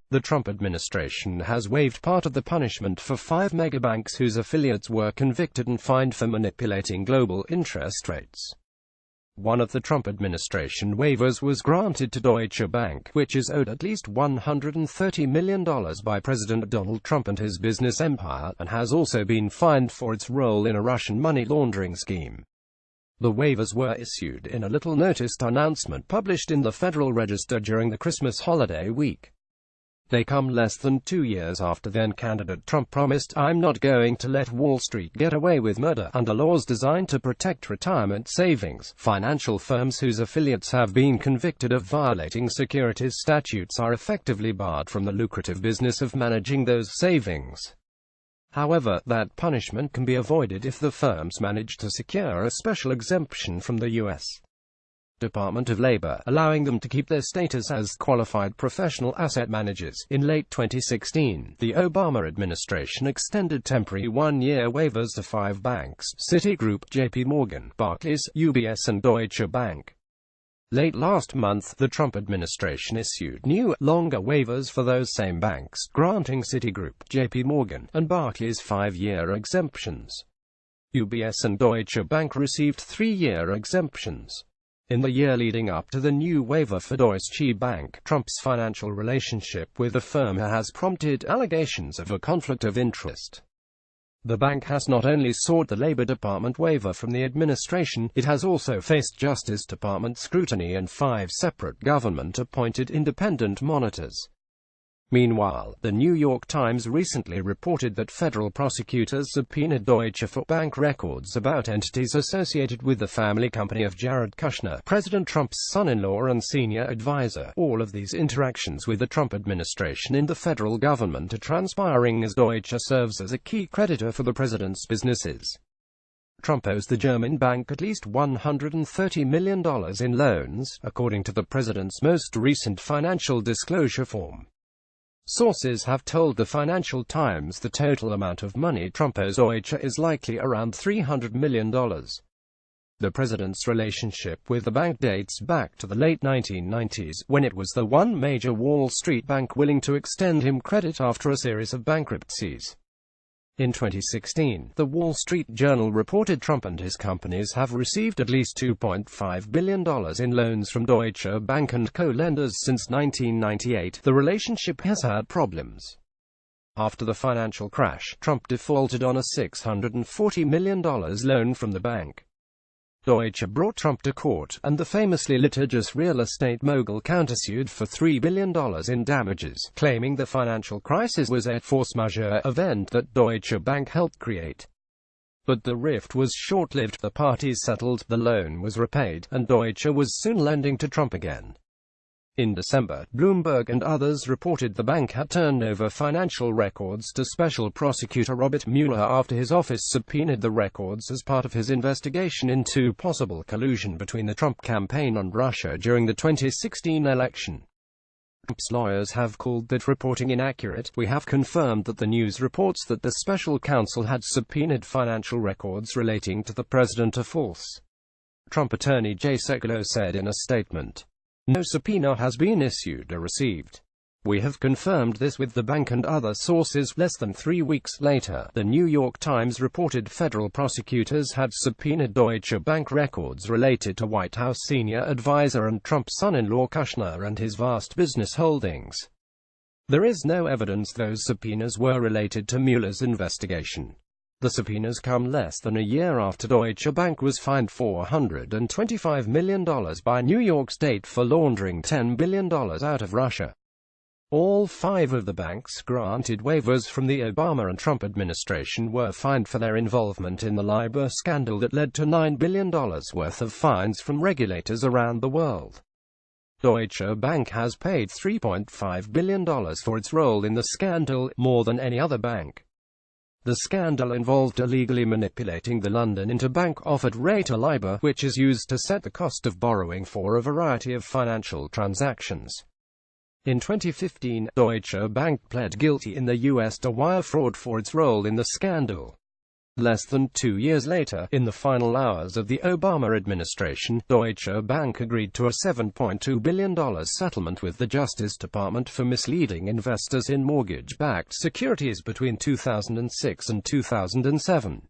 The Trump administration has waived part of the punishment for 5 megabanks whose affiliates were convicted and fined for manipulating global interest rates. One of the Trump administration waivers was granted to Deutsche Bank, which is owed at least $130 million by President Donald Trump and his business empire, and has also been fined for its role in a Russian money laundering scheme. The waivers were issued in a little-noticed announcement published in the Federal Register during the Christmas holiday week. They come less than 2 years after then-candidate Trump promised, "I'm not going to let Wall Street get away with murder," under laws designed to protect retirement savings. Financial firms whose affiliates have been convicted of violating securities statutes are effectively barred from the lucrative business of managing those savings. However, that punishment can be avoided if the firms manage to secure a special exemption from the U.S. Department of Labor, allowing them to keep their status as qualified professional asset managers. In late 2016, the Obama administration extended temporary 1-year waivers to 5 banks: Citigroup, JP Morgan, Barclays, UBS and Deutsche Bank. Late last month, the Trump administration issued new, longer waivers for those same banks, granting Citigroup, JP Morgan, and Barclays 5-year exemptions. UBS and Deutsche Bank received 3-year exemptions. In the year leading up to the new waiver for Deutsche Bank, Trump's financial relationship with the firm has prompted allegations of a conflict of interest. The bank has not only sought the Labor Department waiver from the administration, it has also faced Justice Department scrutiny and 5 separate government-appointed independent monitors. Meanwhile, the New York Times recently reported that federal prosecutors subpoenaed Deutsche for bank records about entities associated with the family company of Jared Kushner, President Trump's son-in-law and senior advisor. All of these interactions with the Trump administration in the federal government are transpiring as Deutsche serves as a key creditor for the president's businesses. Trump owes the German bank at least $130 million in loans, according to the president's most recent financial disclosure form. Sources have told the Financial Times the total amount of money Trump owes Deutsche is likely around $300 million. The president's relationship with the bank dates back to the late 1990s, when it was the one major Wall Street bank willing to extend him credit after a series of bankruptcies. In 2016, the Wall Street Journal reported Trump and his companies have received at least $2.5 billion in loans from Deutsche Bank and co-lenders since 1998. The relationship has had problems. After the financial crash, Trump defaulted on a $640 million loan from the bank. Deutsche brought Trump to court, and the famously litigious real estate mogul countersued for $3 billion in damages, claiming the financial crisis was a force majeure event that Deutsche Bank helped create. But the rift was short-lived. The parties settled, the loan was repaid, and Deutsche was soon lending to Trump again. In December, Bloomberg and others reported the bank had turned over financial records to Special Prosecutor Robert Mueller after his office subpoenaed the records as part of his investigation into possible collusion between the Trump campaign and Russia during the 2016 election. Trump's lawyers have called that reporting inaccurate. "We have confirmed that the news reports that the special counsel had subpoenaed financial records relating to the president are false," Trump attorney Jay Sekulow said in a statement. "No subpoena has been issued or received. We have confirmed this with the bank and other sources." Less than 3 weeks later, the New York Times reported federal prosecutors had subpoenaed Deutsche Bank records related to White House senior advisor and Trump's son-in-law Kushner and his vast business holdings. There is no evidence those subpoenas were related to Mueller's investigation. The subpoenas come less than a year after Deutsche Bank was fined $425 million by New York State for laundering $10 billion out of Russia. All 5 of the banks granted waivers from the Obama and Trump administration were fined for their involvement in the LIBOR scandal that led to $9 billion worth of fines from regulators around the world. Deutsche Bank has paid $3.5 billion for its role in the scandal, more than any other bank. The scandal involved illegally manipulating the London interbank offered rate or LIBOR, which is used to set the cost of borrowing for a variety of financial transactions. In 2015, Deutsche Bank pled guilty in the U.S. to wire fraud for its role in the scandal. Less than 2 years later, in the final hours of the Obama administration, Deutsche Bank agreed to a $7.2 billion settlement with the Justice Department for misleading investors in mortgage-backed securities between 2006 and 2007.